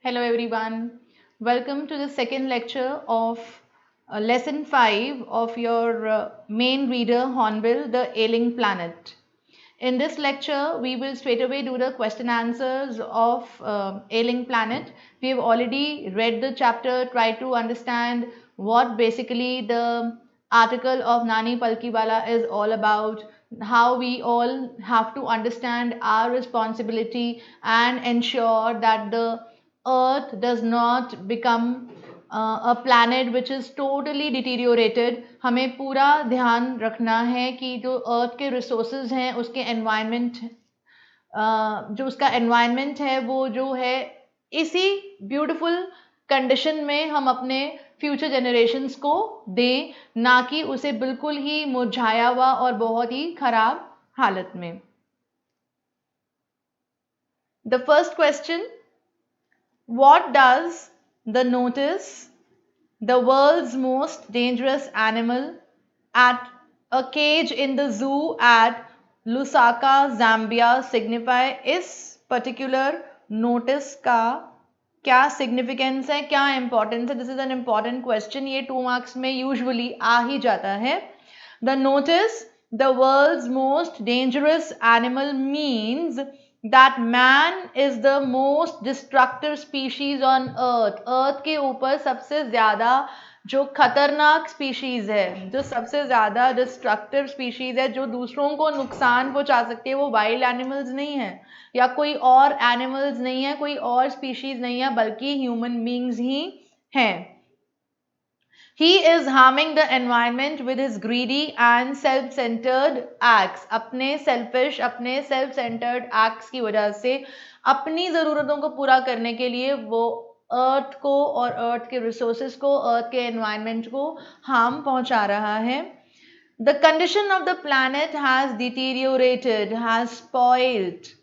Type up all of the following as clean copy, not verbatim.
Hello everyone. Welcome to the second lecture of lesson 5 of your main reader Hornbill, the Ailing Planet. In this lecture, we will straight away do the question answers of Ailing Planet. We have already read the chapter, tried to understand what basically the article of Nani Palkiwala is all about, how we all have to understand our responsibility and ensure that the earth does not become a planet which is totally deteriorated. हमें पूरा ध्यान रखना है कि जो अर्थ के resources हैं उसके एनवायरनमेंट जो उसका एनवायरनमेंट है वो जो है इसी ब्यूटीफुल कंडीशन में हम अपने फ्यूचर जनरेशन्स को दें, ना कि उसे बिल्कुल ही मुरझाया हुआ और बहुत ही खराब हालत में. The first question, what does the notice the world's most dangerous animal at a cage in the zoo at Lusaka, Zambia signify? इस particular notice का क्या significance है, क्या importance है? This is an important question. ये 2 marks में usually आ ही जाता है. The notice the world's most dangerous animal means that man is the most destructive species on earth. earth के ऊपर सबसे ज़्यादा जो खतरनाक स्पीशीज़ है, जो सबसे ज़्यादा डिस्ट्रक्टिव स्पीशीज़ है, जो दूसरों को नुकसान पहुंचा सकती है, वो वाइल्ड एनिमल्स नहीं है या कोई और एनिमल्स नहीं है, कोई और स्पीशीज़ नहीं है, बल्कि ह्यूमन बींग्स ही हैं. He is harming the environment with his greedy and self-centered acts. अपने selfish, अपने self-centered acts की वजह से अपनी ज़रूरतों को पूरा करने के लिए वो अर्थ को और अर्थ के रिसोर्सेज को, अर्थ के एनवायरनमेंट को हार्म पहुंचा रहा है. The condition of the planet has deteriorated, has spoiled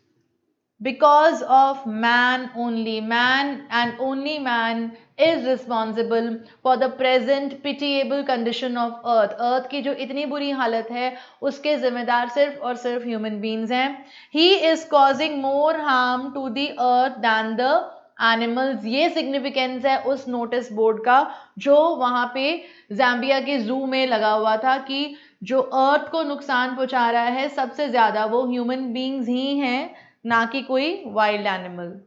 because of man only. Man and only man is responsible for the present pitiable condition of earth. earth की जो इतनी बुरी हालत है उसके जिम्मेदार सिर्फ और सिर्फ human beings हैं. He is causing more harm to the earth than the animals. ये सिग्निफिकेंस है उस नोटिस बोर्ड का जो वहां पे जाम्बिया के जू में लगा हुआ था कि जो अर्थ को नुकसान पहुंचा रहा है सबसे ज्यादा वो ह्यूमन बींग्स ही हैं, ना कि कोई wild animal.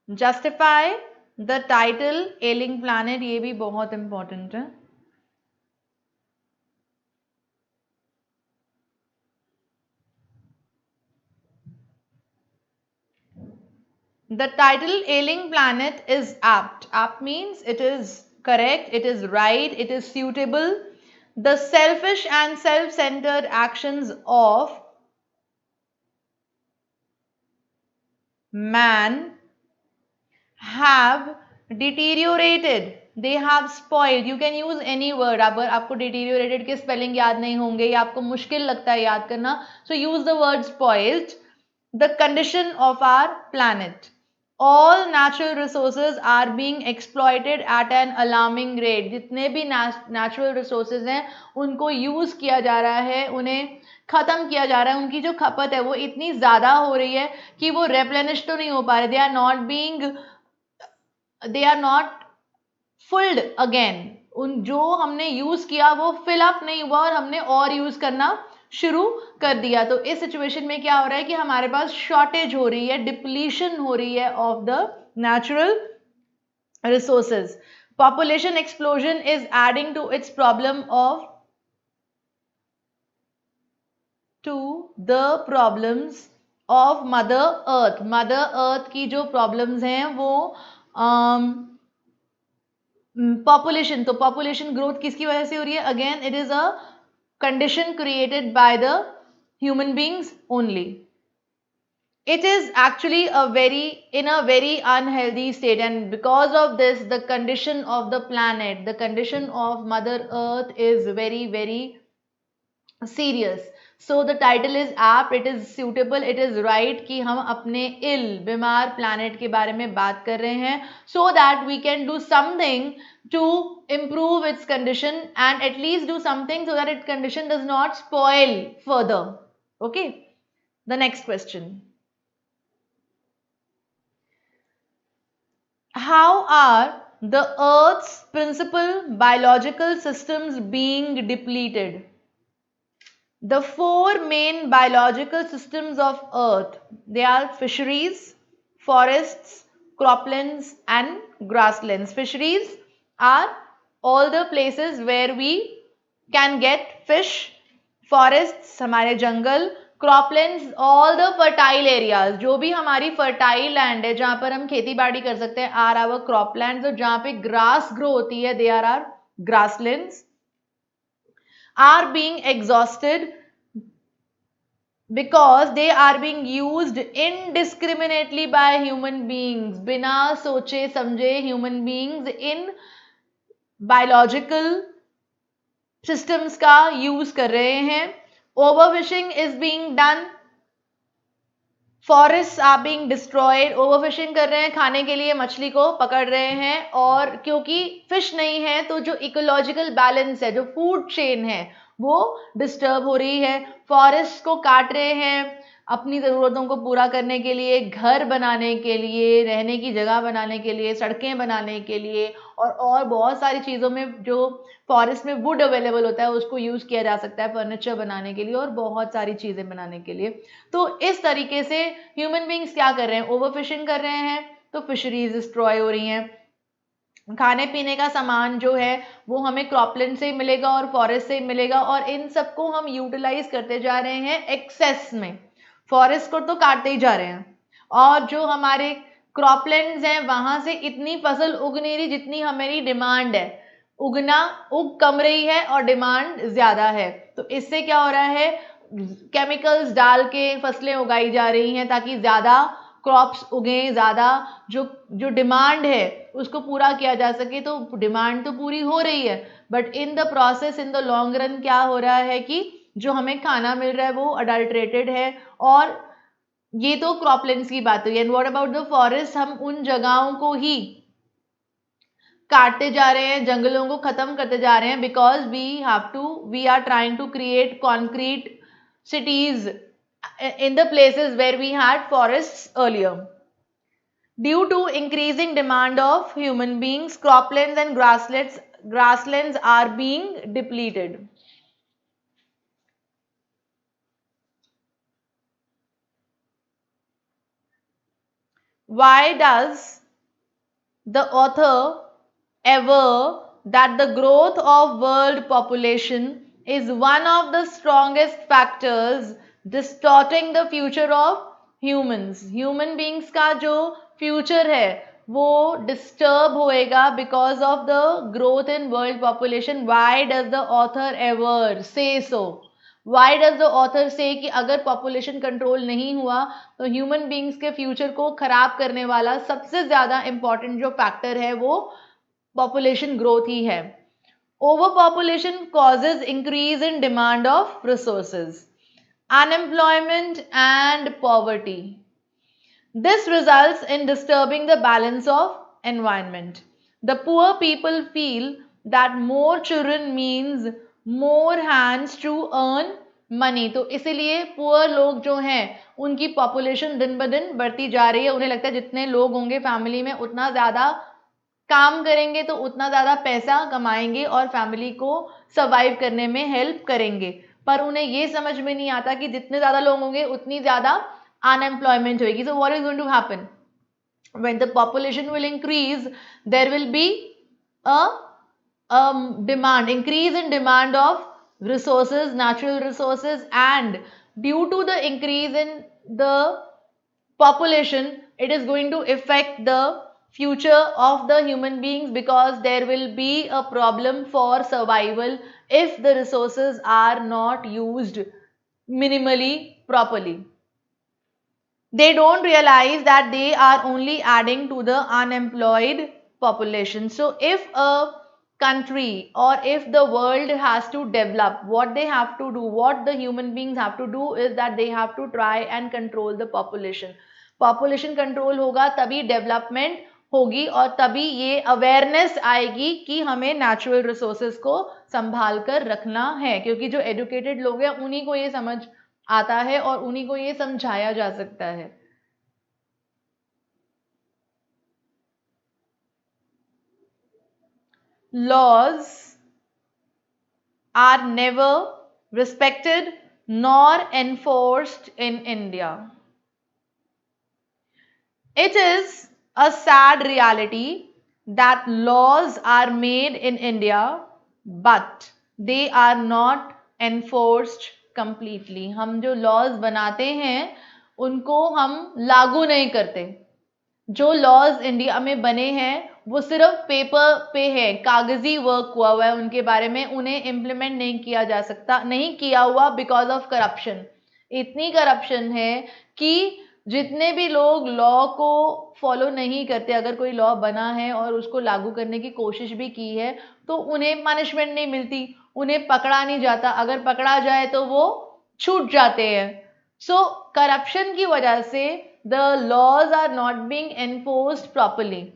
Justify the title ailing planet, ये भी बहुत इंपॉर्टेंट है. The title Ailing Planet is apt. Apt means it is correct, it is right, it is suitable. The selfish and self-centered actions of man have deteriorated, they have spoiled. You can use any word. अगर आपको deteriorated के spelling याद नहीं होंगे या आपको मुश्किल लगता है याद करना, so use the word spoiled. The condition of our planet. All natural resources are being exploited at an alarming rate. जितने भी natural resources हैं उनको use किया जा रहा है, उन्हें खत्म किया जा रहा है, उनकी जो खपत है वो इतनी ज़्यादा हो रही है कि वो replenish तो नहीं हो पा रहे. They are not filled again. उन जो हमने यूज किया वो फिल अप नहीं हुआ और हमने और यूज करना शुरू कर दिया. तो इस सिचुएशन में क्या हो रहा है कि हमारे पास शॉर्टेज हो रही है, डिप्लीशन हो रही है of the natural resources. Population explosion is adding to its problem of to the problems of mother earth. मदर अर्थ की जो प्रॉब्लम्स हैं वो पॉपुलेशन, तो पॉपुलेशन ग्रोथ किसकी वजह से हो रही है? Again it is a condition created by the human beings only. It is actually in a very unhealthy state, and because of this the condition of the planet, the condition of mother earth is very very serious. So the title is apt, it is suitable, it is right कि हम अपने ill बीमार planet के बारे में बात कर रहे हैं, so that we can do something to improve its condition and at least do something so that its condition does not spoil further. Okay. The next question. How are the Earth's principal biological systems being depleted? The four main biological systems of Earth, they are fisheries, forests, croplands and grasslands. Fisheries are all the places where we can get fish, forests हमारे जंगल, croplands all the fertile areas, जो भी हमारी fertile land है जहाँ पर हम खेती बाड़ी कर सकते हैं are our croplands, और जहाँ पे grass grow होती है they are our grasslands, are being exhausted because they are being used indiscriminately by human beings. बिना सोचे समझे human beings in biological systems का use कर रहे हैं. Overfishing is being done. Forests are being destroyed. Overfishing कर रहे हैं, खाने के लिए मछली को पकड़ रहे हैं, और क्योंकि फिश नहीं है तो जो इकोलॉजिकल बैलेंस है, जो फूड चेन है, वो डिस्टर्ब हो रही है. फॉरेस्ट को काट रहे हैं अपनी ज़रूरतों को पूरा करने के लिए, घर बनाने के लिए, रहने की जगह बनाने के लिए, सड़कें बनाने के लिए, और बहुत सारी चीज़ों में जो फॉरेस्ट में वुड अवेलेबल होता है उसको यूज़ किया जा सकता है फर्नीचर बनाने के लिए और बहुत सारी चीज़ें बनाने के लिए. तो इस तरीके से ह्यूमन बींग्स क्या कर रहे हैं? ओवरफिशिंग कर रहे हैं, तो फिशरीज डिस्ट्रॉय हो रही हैं. खाने पीने का सामान जो है वो हमें क्रॉपलैंड से मिलेगा और फॉरेस्ट से मिलेगा, और इन सबको हम यूटिलाइज करते जा रहे हैं एक्सेस में. फॉरेस्ट को तो काटते ही जा रहे हैं, और जो हमारे क्रॉपलैंड्स हैं वहां से इतनी फसल उग नहीं रही जितनी हमारी डिमांड है. उग कम रही है और डिमांड ज्यादा है. तो इससे क्या हो रहा है? केमिकल्स डाल के फसलें उगाई जा रही हैं ताकि ज्यादा क्रॉप्स उगें, ज्यादा जो जो डिमांड है उसको पूरा किया जा सके. तो डिमांड तो पूरी हो रही है, but in the process, in the long run क्या हो रहा है कि जो हमें खाना मिल रहा है वो अडल्ट्रेटेड है. और ये तो क्रॉपलैंड्स की बात हुई. And what about the forest? हम उन जगहों को ही काटते जा रहे हैं, जंगलों को खत्म करते जा रहे हैं, because we are trying to create concrete cities in the places where we had forests earlier. Due to increasing demand of human beings, croplands and grasslands are being depleted. Why does the author aver that the growth of world population is one of the strongest factors distorting the future of humans? Human beings का जो future है वो disturb होएगा because of the growth in world population. Why does the author ever say so? Why does the author say कि अगर population control नहीं हुआ तो human beings के future को खराब करने वाला सबसे ज़्यादा important जो factor है वो population growth ही है. Overpopulation causes increase in demand of resources, unemployment and poverty. This results in disturbing the balance of environment. The poor people feel that more children means more hands to earn money. तो इसीलिए poor लोग जो हैं उनकी population दिन ब दिन बढ़ती जा रही है. उन्हें लगता है जितने लोग होंगे फैमिली में उतना ज़्यादा काम करेंगे तो उतना ज़्यादा पैसा कमाएंगे और फैमिली को सर्वाइव करने में हेल्प करेंगे. पर उन्हें ये समझ में नहीं आता कि जितने ज़्यादा लोग होंगे उतनी ज़्यादा अनएम्प्लॉयमेंट होगी. So what is going to happen? When the population will increase, there will be a increase in demand of resources, natural resources, and due to the increase in the population, it is going to affect the future of the human beings, because there will be a problem for survival if the resources are not used minimally properly. They don't realize that they are only adding to the unemployed population. So if a country or if the world has to develop, what they have to do, what the human beings have to do is that they have to try and control the population. Population control होगा तभी development होगी और तभी ये awareness आएगी कि हमें natural resources को संभाल कर रखना है. क्योंकि जो एजुकेटेड लोग हैं उन्हीं को ये समझ आता है और उन्हीं को ये समझाया जा सकता है। Laws are never respected nor enforced in India. It is a sad reality that laws are made in India, but they are not enforced completely. हम जो laws बनाते हैं उनको हम लागू नहीं करते। जो लॉज इंडिया में बने हैं वो सिर्फ पेपर पे है, कागजी वर्क हुआ हुआ है उनके बारे में, उन्हें इम्प्लीमेंट नहीं किया जा सकता, नहीं किया हुआ बिकॉज ऑफ करप्शन। इतनी करप्शन है कि जितने भी लोग लॉ को फॉलो नहीं करते, अगर कोई लॉ बना है और उसको लागू करने की कोशिश भी की है तो उन्हें पनिशमेंट नहीं मिलती, उन्हें पकड़ा नहीं जाता, अगर पकड़ा जाए तो वो छूट जाते हैं। सो करप्शन की वजह से the laws are not being enforced properly.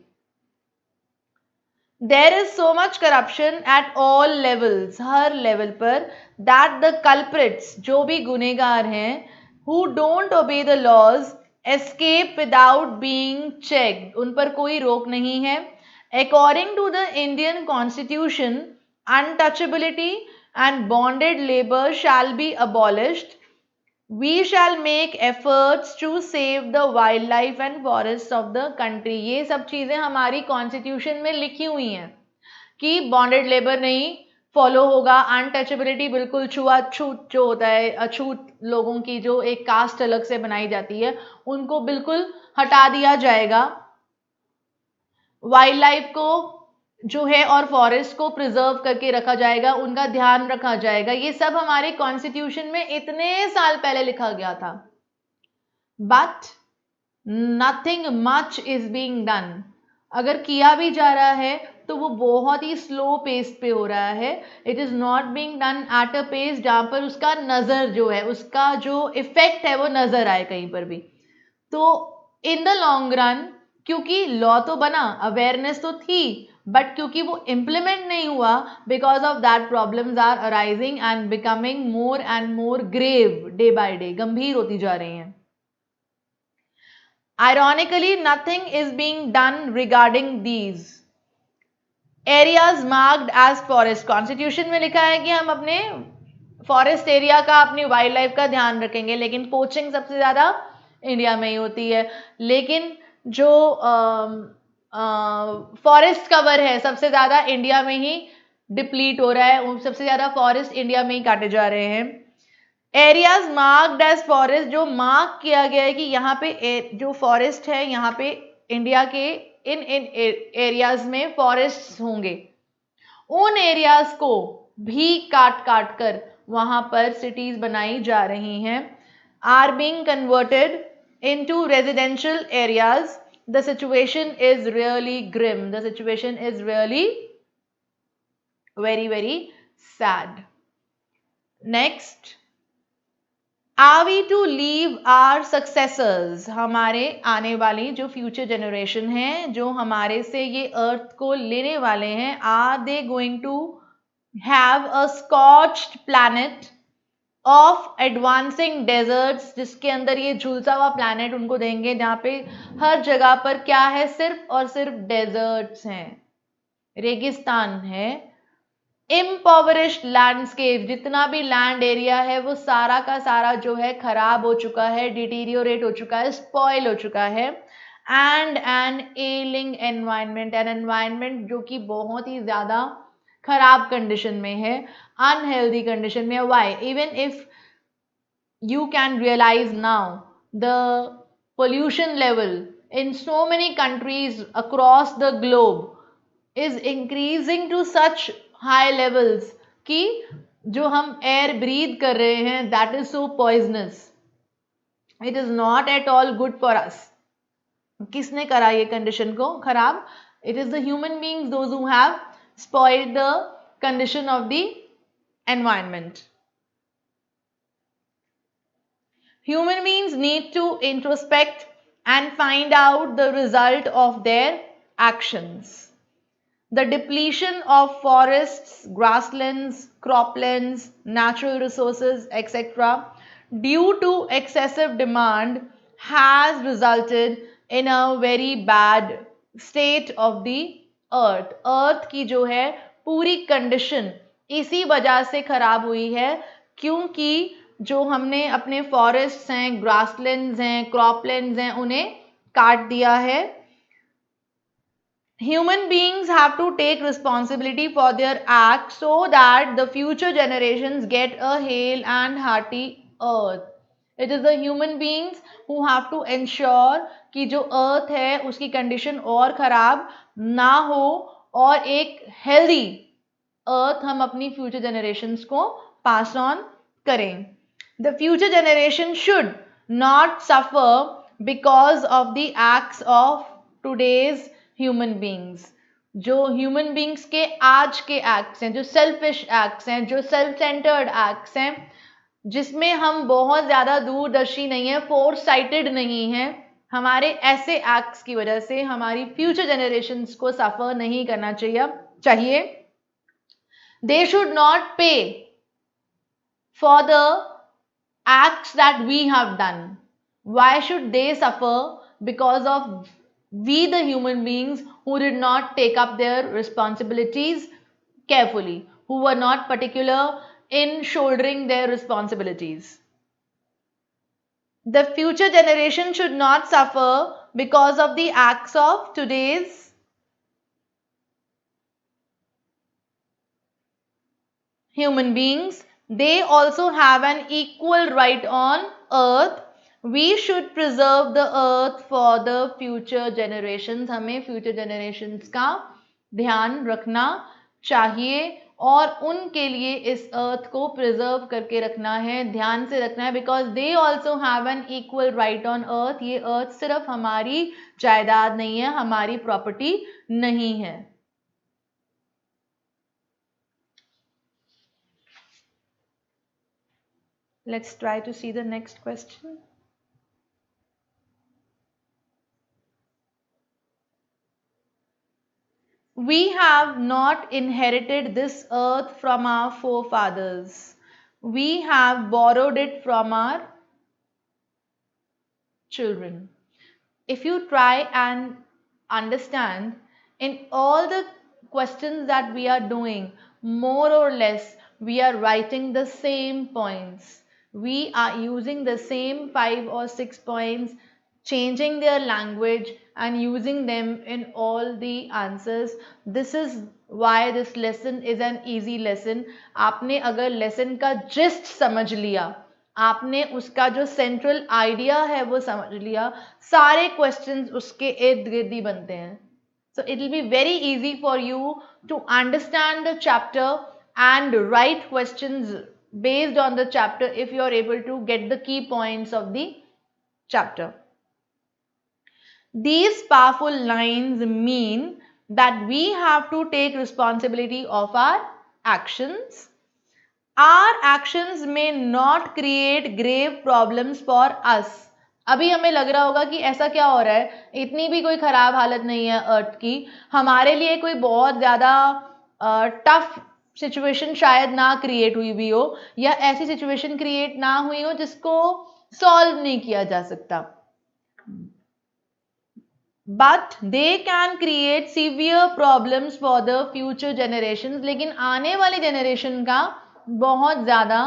There is so much corruption at all levels, her level पर, that the culprits, जो भी गुनेगार हैं, who don't obey the laws, escape without being checked. उन पर कोई रोक नहीं है। According to the Indian Constitution, untouchability and bonded labor shall be abolished. We shall make efforts to save the wildlife and forests of the country. ये सब चीजें हमारी कॉन्स्टिट्यूशन में लिखी हुई हैं कि बॉन्डेड लेबर नहीं फॉलो होगा, अनटचेबिलिटी बिल्कुल, छुआछूत जो होता है, अछूत लोगों की जो एक कास्ट अलग से बनाई जाती है उनको बिल्कुल हटा दिया जाएगा, वाइल्ड लाइफ को जो है और फॉरेस्ट को प्रिजर्व करके रखा जाएगा, उनका ध्यान रखा जाएगा। ये सब हमारे कॉन्स्टिट्यूशन में इतने साल पहले लिखा गया था, but nothing much is being done. अगर किया भी जा रहा है तो वो बहुत ही स्लो पेस पे हो रहा है। It is not being done at a pace जहां पर उसका नजर जो है, उसका जो इफेक्ट है वो नजर आए कहीं पर भी। तो इन द लॉन्ग रन, क्योंकि लॉ तो बना, अवेयरनेस तो थी, बट क्योंकि वो इम्प्लीमेंट नहीं हुआ, because of that problems are arising and becoming more and more grave day by day, गंभीर होती जा रही हैं। Ironically, nothing is being done regarding these areas marked as forest. Constitution में लिखा है कि हम अपने फॉरेस्ट एरिया का, अपनी वाइल्ड लाइफ का ध्यान रखेंगे, लेकिन पोचिंग सबसे ज्यादा इंडिया में ही होती है। लेकिन जो फॉरेस्ट कवर है सबसे ज्यादा इंडिया में ही डिप्लीट हो रहा है, सबसे ज्यादा फॉरेस्ट इंडिया में ही काटे जा रहे हैं। एरियाज मार्क्ड एज फॉरेस्ट, जो मार्क किया गया है कि यहाँ पे जो फॉरेस्ट है, यहाँ पे इंडिया के इन एरियाज में फॉरेस्ट होंगे, उन एरियाज को भी काट काट कर वहां पर सिटीज बनाई जा रही हैं, are being converted into residential areas. The situation is really grim, the situation is really very very sad. Next, are we to leave our successors, हमारे आने वाली जो फ्यूचर जनरेशन है, जो हमारे से ये अर्थ को लेने वाले हैं, are they going to have a scotched planet of advancing deserts, जिसके अंदर ये झुलसा हुआ प्लैनेट उनको देंगे जहाँ पे हर जगह पर क्या है, सिर्फ और सिर्फ डेजर्ट्स हैं, रेगिस्तान है। इम्पॉवरिश्ड लैंडस्केप, जितना भी लैंड एरिया है वो सारा का सारा जो है खराब हो चुका है, डिटीरियोरेट हो चुका है, स्पॉइल हो चुका है। And an ailing environment, an environment जो कि बहुत ही ज्यादा खराब कंडीशन में है, अनहेल्दी कंडीशन में है। Why? Even if you can realize now the pollution level in so many countries across the globe is increasing to such high levels कि जो हम एयर ब्रीथ कर रहे हैं that is so poisonous, it is not at all good for us. किसने करा ये condition को खराब? It is the human beings, those who have spoiled the condition of the environment. Human beings need to introspect and find out the result of their actions. The depletion of forests, grasslands, croplands, natural resources, etc. due to excessive demand has resulted in a very bad state of the earth. अर्थ की जो है पूरी condition इसी वजह से खराब हुई है, क्योंकि जो हमने अपने फॉरेस्ट हैं, ग्रासलैंड्स हैं, क्रॉपलैंड्स हैं, उन्हें काट दिया है. Human beings have to take responsibility for their acts so that the future generations get a hale and hearty earth. It is the human beings who have to ensure कि जो earth है उसकी condition और खराब ना हो और एक healthy earth हम अपनी future generations को pass on करें. The future generation should not suffer because of the acts of today's human beings. जो ह्यूमन बींग्स के आज के एक्ट्स हैं, जो सेल्फिश एक्ट्स हैं, जो सेल्फ सेंटर्ड एक्ट्स हैं, जिसमें हम बहुत ज़्यादा दूरदर्शी नहीं है, फोर साइटेड नहीं है, हमारे ऐसे एक्ट्स की वजह से हमारी फ्यूचर जनरेशन्स को सफ़र नहीं करना चाहिए. दे शुड नॉट पे for the acts that we have done. Why should they suffer because of we the human beings who did not take up their responsibilities carefully, who were not particular in shouldering their responsibilities? The future generation should not suffer because of the acts of today's human beings. They also have an equal right on earth. We should preserve the earth for the future generations. हमें future generations का ध्यान रखना चाहिए और उनके लिए इस earth को preserve करके रखना है, ध्यान से रखना है, because they also have an equal right on earth. ये earth सिर्फ हमारी जायदाद नहीं है, हमारी property नहीं है. Let's try to see the next question. We have not inherited this earth from our forefathers. We have borrowed it from our children. If you try and understand, in all the questions that we are doing, more or less, we are writing the same points. We are using the same 5 or 6 points, changing their language and using them in all the answers. This is why this lesson is an easy lesson. आपने अगर lesson का gist समझ लिया, आपने उसका जो central idea है वो समझ लिया, सारे क्वेश्चंस उसके इर्द गिर्द ही बनते हैं. So it will be very easy for you to understand the chapter and write questions based on the chapter if you are able to get the key points of the chapter. These powerful lines mean that we have to take responsibility of our actions. Our actions may not create grave problems for us. अभी हमें लग रहा होगा कि ऐसा क्या हो रहा है, इतनी भी कोई खराब हालत नहीं है अर्थ की, हमारे लिए कोई बहुत ज़्यादा टफ सिचुएशन शायद ना क्रिएट हुई भी हो, या ऐसी सिचुएशन क्रिएट ना हुई हो जिसको सॉल्व नहीं किया जा सकता. But they can create severe problems for the future generations. लेकिन आने वाली जनरेशन का बहुत ज़्यादा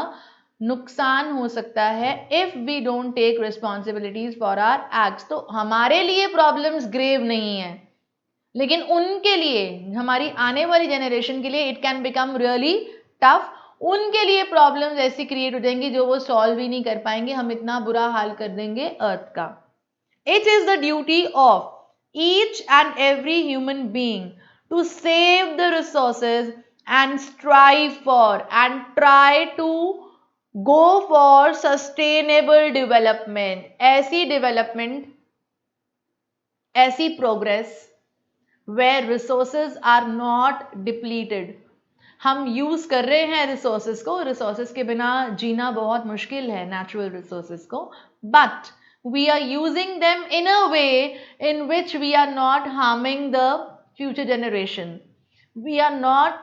नुकसान हो सकता है if we don't take responsibilities for our acts. तो हमारे लिए problems grave नहीं है, लेकिन उनके लिए, हमारी आने वाली जनरेशन के लिए it can become really tough. उनके लिए प्रॉब्लम्स ऐसी क्रिएट हो जाएंगी जो वो सॉल्व ही नहीं कर पाएंगे, हम इतना बुरा हाल कर देंगे अर्थ का. It is the duty of each and every human being to save the resources and strive for and try to go for sustainable development. ऐसी development, ऐसी progress where resources are not depleted. हम use कर रहे हैं resources को, resources के बिना जीना बहुत मुश्किल है, नेचुरल रिसोर्सेज को, but we are using them in a way in which we are not harming the future generation. We are not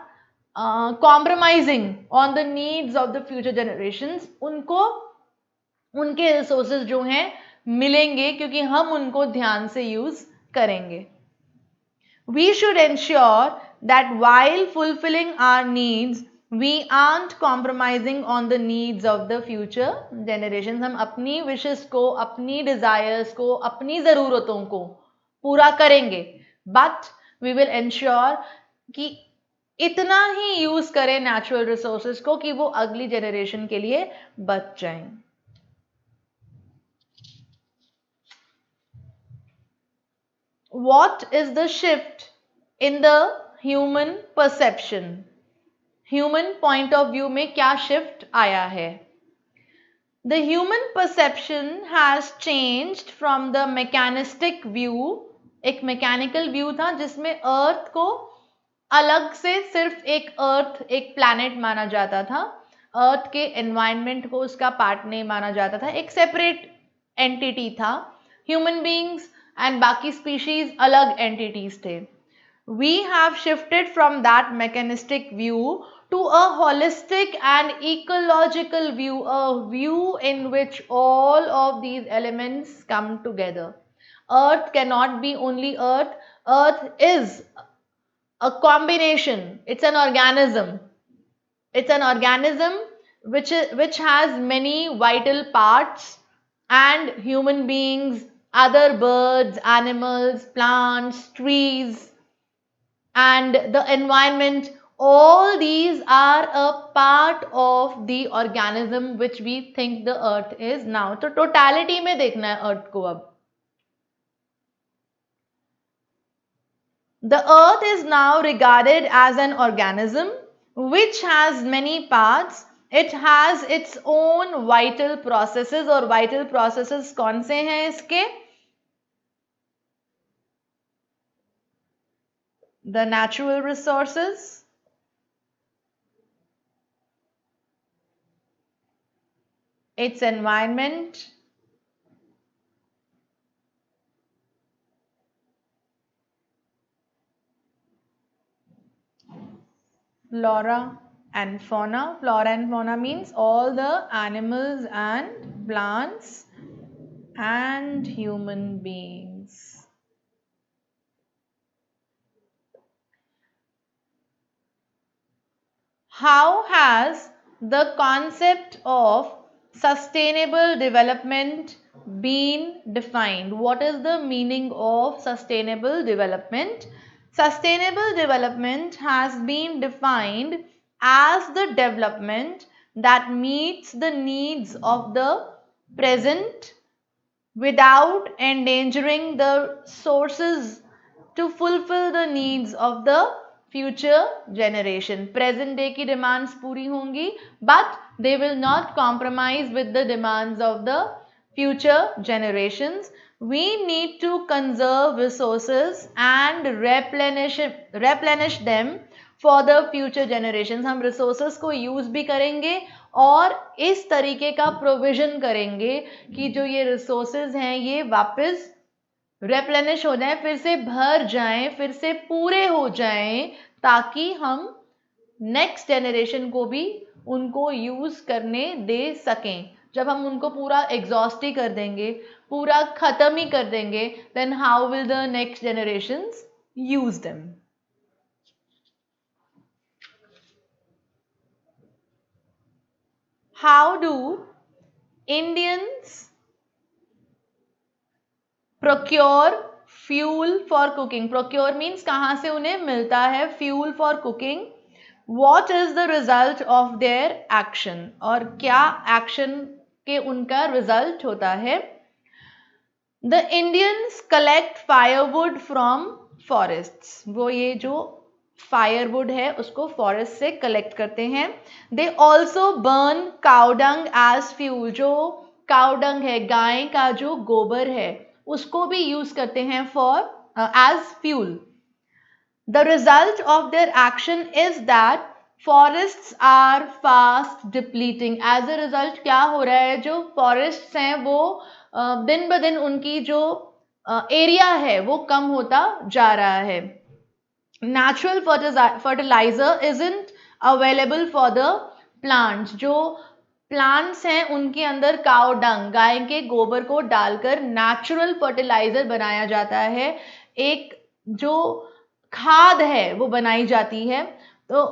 compromising on the needs of the future generations. उनको उनके resources जो हैं मिलेंगे, क्योंकि हम उनको ध्यान से यूज करेंगे. We should ensure that while fulfilling our needs, we aren't compromising on the needs of the future generations. हम अपनी wishes को, अपनी desires को, अपनी ज़रूरतों को पूरा करेंगे, but we will ensure कि इतना ही यूज करें नेचुरल रिसोर्सेज को कि वो अगली जनरेशन के लिए बच जाएं. What is the shift in the human perception? Human point of view में क्या shift आया है? The human perception has changed from the mechanistic view. एक मैकेनिकल व्यू था जिसमें अर्थ को अलग से सिर्फ एक अर्थ, एक प्लैनेट माना जाता था. अर्थ के एनवायरनमेंट को उसका पार्ट नहीं माना जाता था, एक सेपरेट एंटिटी था. ह्यूमन बीइंग्स एंड बाकी स्पीशीज अलग एंटिटीज थे. We have shifted from that mechanistic view to a holistic and ecological view, a view in which all of these elements come together. Earth cannot be only earth. Earth is a combination. It's an organism. It's an organism which has many vital parts, and human beings, other birds, animals, plants, trees, and the environment, all these are a part of the organism which we think the earth is now. तो totality में देखना है earth को अब. The earth is now regarded as an organism which has many parts. It has its own vital processes, और vital processes कौन से हैं इसके? The natural resources, its environment, flora and fauna. Flora and fauna means all the animals and plants and human beings. How has the concept of sustainable development been defined? What is the meaning of sustainable development? Sustainable development has been defined as the development that meets the needs of the present without endangering the sources to fulfill the needs of the future generation. Present day की demands पूरी होंगी, but they will not compromise with the demands of the future generations. We need to conserve resources and replenish them for the future generations. हम resources को use भी करेंगे और इस तरीके का provision करेंगे कि जो ये resources हैं ये वापस रेप्लेनिश हो जाए, फिर से भर जाएं, फिर से पूरे हो जाएं, ताकि हम नेक्स्ट जनरेशन को भी उनको यूज करने दे सकें. जब हम उनको पूरा एग्जॉस्ट ही कर देंगे, पूरा खत्म ही कर देंगे, then how will the next generations use them? How do Indians procure fuel for cooking? Procure means कहाँ से उन्हें मिलता है fuel for cooking. What is the result of their action? और क्या action के उनका result होता है? The Indians collect firewood from forests. वो ये जो firewood है उसको forest से collect करते हैं. They also burn cow dung as fuel. जो cow dung है, गाय का जो गोबर है, उसको भी यूज करते हैं for as fuel. The result of their action is that forests are fast depleting. As a result क्या हो रहा है, जो forests हैं वो दिन ब दिन उनकी जो एरिया है वो कम होता जा रहा है. Natural fertilizer isn't available for the plants. जो प्लांट्स हैं उनके अंदर काउ डंग, गाय के गोबर को डालकर नेचुरल फर्टिलाइजर बनाया जाता है, एक जो खाद है वो बनाई जाती है। तो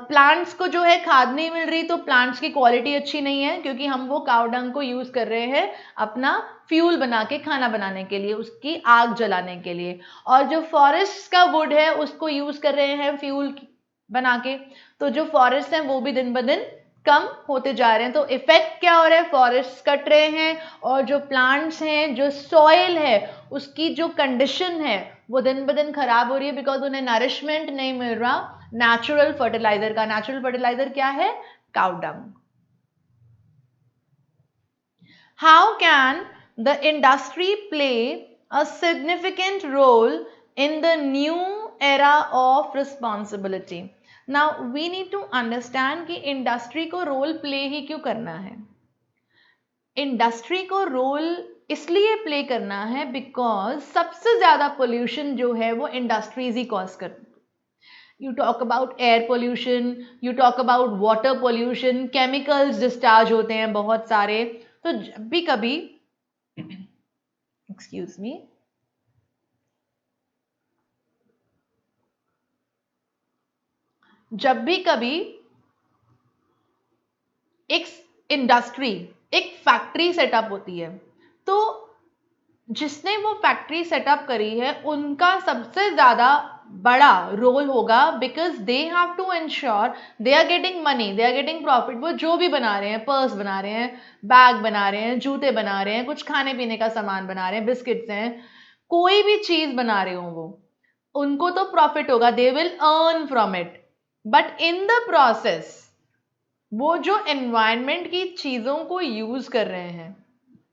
प्लांट्स को जो है खाद नहीं मिल रही, तो प्लांट्स की क्वालिटी अच्छी नहीं है, क्योंकि हम वो काउ डंग को यूज कर रहे हैं अपना फ्यूल बना के, खाना बनाने के लिए, उसकी आग जलाने के लिए। और जो फॉरेस्ट का वुड है उसको यूज कर रहे हैं फ्यूल बना के, तो जो फॉरेस्ट है वो भी दिन ब दिन कम होते जा रहे हैं। तो इफेक्ट क्या हो रहा है, फॉरेस्ट कट रहे हैं, और जो प्लांट्स हैं, जो सॉइल है, उसकी जो कंडीशन है वो दिन ब दिन खराब हो रही है, बिकॉज उन्हें नरिशमेंट नहीं मिल रहा नेचुरल फर्टिलाइजर का। नेचुरल फर्टिलाइजर क्या है, cow dung. How can the industry play a significant role in the new era of responsibility? Now we need to understand कि इंडस्ट्री को रोल प्ले ही क्यों करना है। इंडस्ट्री को रोल इसलिए प्ले करना है बिकॉज सबसे ज्यादा पोल्यूशन जो है वो इंडस्ट्रीज ही कॉज करती है। You talk about air pollution, you talk about water pollution, chemicals discharge होते हैं बहुत सारे। तो जब भी कभी एक्सक्यूज मी, जब भी कभी एक इंडस्ट्री, एक फैक्ट्री सेटअप होती है, तो जिसने वो फैक्ट्री सेटअप करी है उनका सबसे ज्यादा बड़ा रोल होगा, because they have to ensure they are getting money, they are getting profit. वो जो भी बना रहे हैं, पर्स बना रहे हैं, बैग बना रहे हैं, जूते बना रहे हैं, कुछ खाने पीने का सामान बना रहे हैं, बिस्किट्स हैं, कोई भी चीज बना रहे हो वो, उनको तो प्रॉफिट होगा, they will earn from it. But in the process वो जो एनवायरनमेंट की चीजों को यूज कर रहे हैं,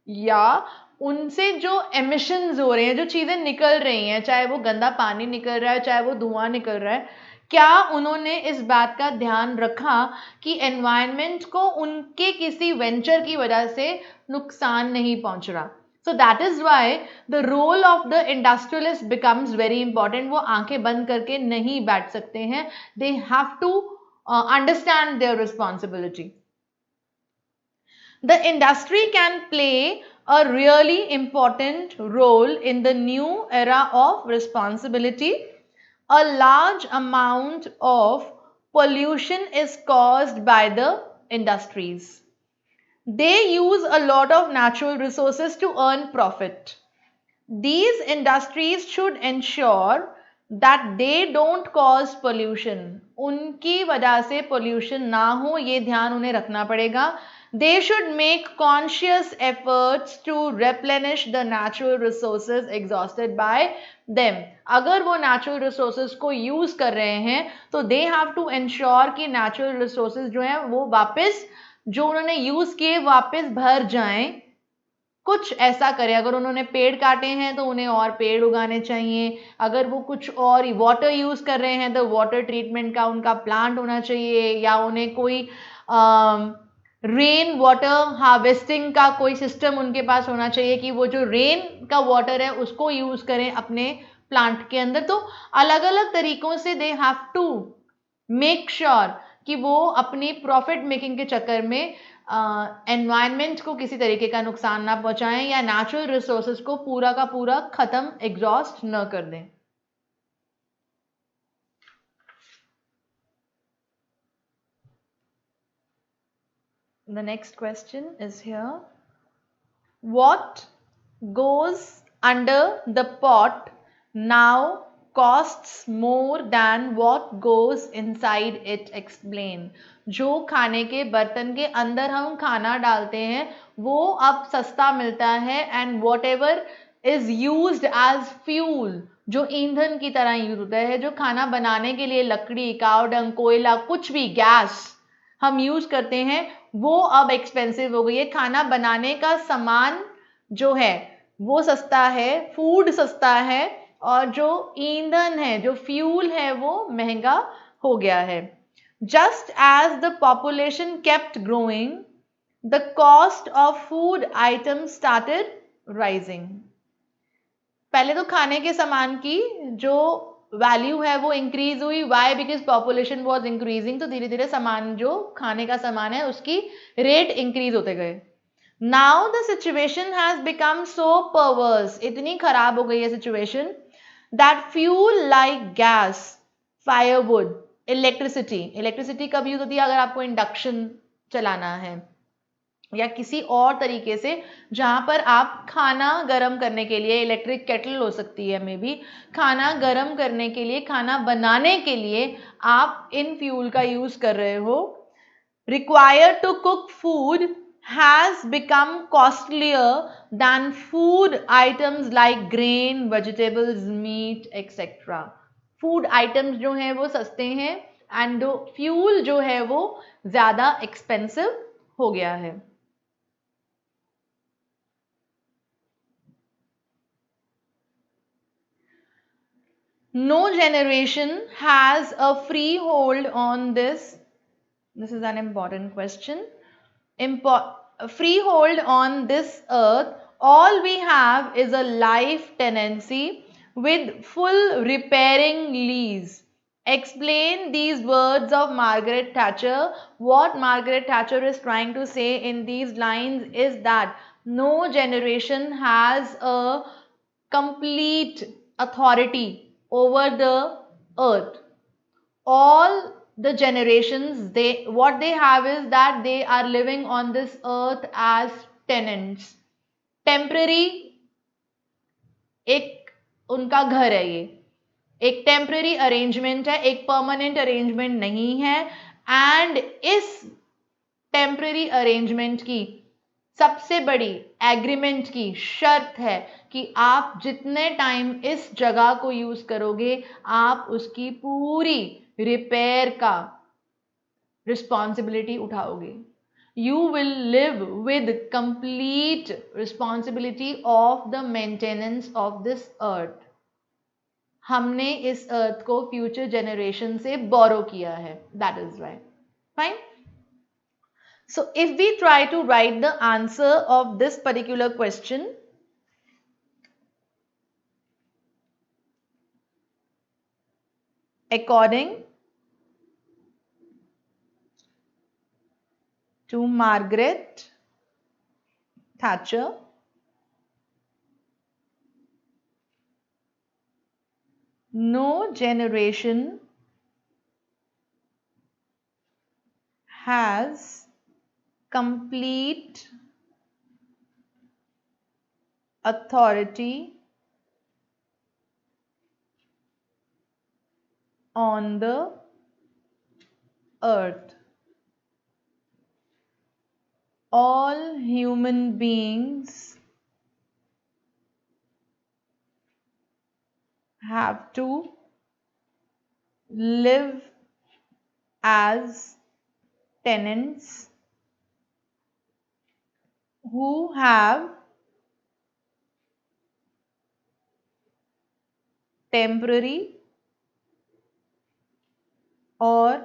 या उनसे जो एमिशंस हो रहे हैं, जो चीजें निकल रही हैं, चाहे वो गंदा पानी निकल रहा है, चाहे वो धुआं निकल रहा है, क्या उन्होंने इस बात का ध्यान रखा कि एनवायरनमेंट को उनके किसी वेंचर की वजह से नुकसान नहीं पहुंच रहा। So that is why the role of the industrialist becomes very important. वो आंखें बंद करके नहीं बैठ सकते हैं, they have to understand their responsibility. The industry can play a really important role in the new era of responsibility. A large amount of pollution is caused by the industries. They use a lot of natural resources to earn profit. These industries should ensure that they don't cause pollution. उनकी वजह से pollution ना हो, ये ध्यान उन्हें रखना पड़ेगा। They should make conscious efforts to replenish the natural resources exhausted by them. अगर वो natural resources को use कर रहे हैं तो they have to ensure कि natural resources जो हैं वो वापस, जो उन्होंने use किए, वापस भर जाएं। कुछ ऐसा करें, अगर उन्होंने पेड़ काटे हैं तो उन्हें और पेड़ उगाने चाहिए, अगर वो कुछ और वाटर यूज कर रहे हैं तो वाटर ट्रीटमेंट का उनका प्लांट होना चाहिए, या उन्हें कोई रेन वाटर हार्वेस्टिंग का कोई सिस्टम उनके पास होना चाहिए कि वो जो रेन का वाटर है उसको यूज करें अपने प्लांट के अंदर। तो अलग अलग तरीकों से they have to make sure कि वो अपनी प्रॉफिट मेकिंग के चक्कर में एनवायरनमेंट को किसी तरीके का नुकसान ना पहुंचाएं, या नेचुरल रिसोर्सेज को पूरा का पूरा खत्म, एग्जॉस्ट न कर दें। The next question is here. What goes under the pot now costs more than what goes inside it? Explain. जो खाने के बर्तन के अंदर हम खाना डालते हैं वो अब सस्ता मिलता है, and whatever is used as fuel, जो ईंधन की तरह यूज होता है, जो खाना बनाने के लिए लकड़ी, काव डंग, कोयला, कुछ भी गैस हम यूज करते हैं, वो अब एक्सपेंसिव हो गई है। खाना बनाने का सामान जो है वो सस्ता है, फूड सस्ता है, और जो ईंधन है, जो फ्यूल है, वो महंगा हो गया है। Just as the population kept growing, the cost of food items started rising. पहले तो खाने के सामान की जो वैल्यू है वो इंक्रीज हुई. Why? Because population was increasing. तो धीरे धीरे सामान जो खाने का सामान है उसकी रेट इंक्रीज होते गए. Now the situation has become so परवर्स. इतनी खराब हो गई है situation that fuel like gas, firewood, electricity कब यूज होती है? अगर आपको इंडक्शन चलाना है या किसी और तरीके से जहां पर आप खाना गर्म करने के लिए, इलेक्ट्रिक केटल हो सकती है मे बी, खाना गर्म करने के लिए, खाना बनाने के लिए आप इन फ्यूल का यूज कर रहे हो. required to cook food has become costlier than food items like grain, vegetables, meat, etc. Food items जो हैं वो सस्ते हैं एंड फ्यूल जो है वो ज्यादा एक्सपेंसिव हो गया है. No generation has a freehold on this. This is an important question. Freehold on this earth. All we have is a life tenancy with full repairing lease. Explain these words of Margaret Thatcher. What Margaret Thatcher is trying to say in these lines is that no generation has a complete authority over the earth. All the generations, what they have is that they are living on this earth as tenants. Temporary एक उनका घर है, ये एक temporary arrangement है, एक permanent arrangement नहीं है. एंड इस टेम्पररी अरेंजमेंट की सबसे बड़ी एग्रीमेंट की शर्त है कि आप जितने टाइम इस जगह को यूज करोगे आप उसकी पूरी रिपेयर का responsibility उठाओगे. You will live with complete responsibility of the maintenance of this earth. हमने इस अर्थ को फ्यूचर जनरेशन से बोरो किया है. That is why. Fine. So if we try to write the answer of this particular question, according to Margaret Thatcher, no generation has complete authority on the earth. All human beings have to live as tenants who have temporary और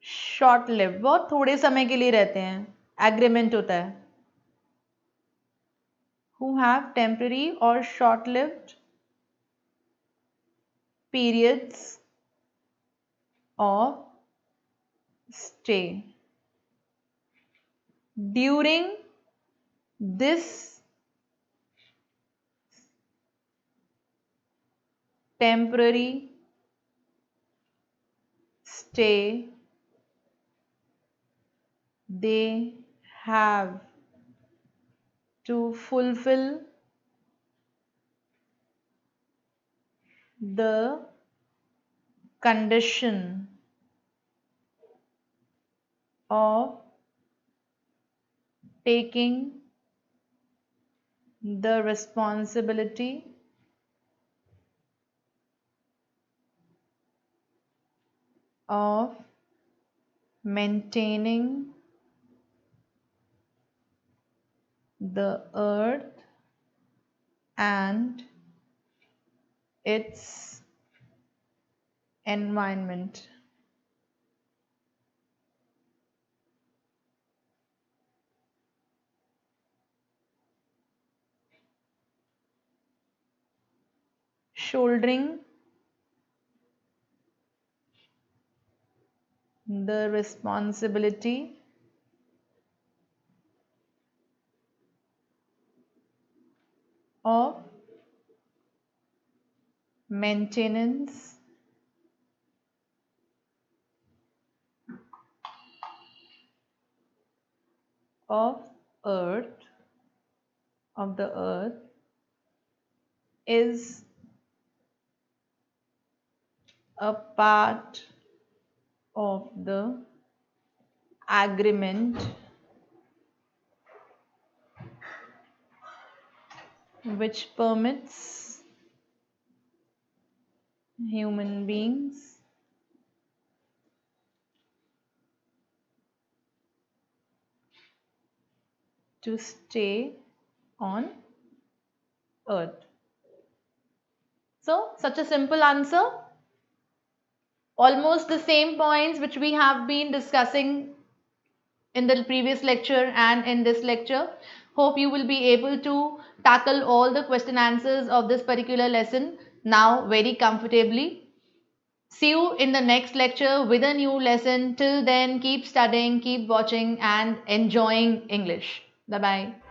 short live, बहुत थोड़े समय के लिए रहते हैं, agreement होता है. who have temporary or short lived periods of stay. During this temporary stay, they have to fulfill the condition of taking the responsibility of maintaining the earth and its environment. Shouldering the responsibility of maintenance of earth of the earth is a part of the agreement which permits human beings to stay on earth. So, such a simple answer, almost the same points which we have been discussing in the previous lecture and in this lecture. Hope you will be able to tackle all the question answers of this particular lesson now very comfortably. See you in the next lecture with a new lesson. Till then, keep studying, keep watching, and enjoying English. Bye bye.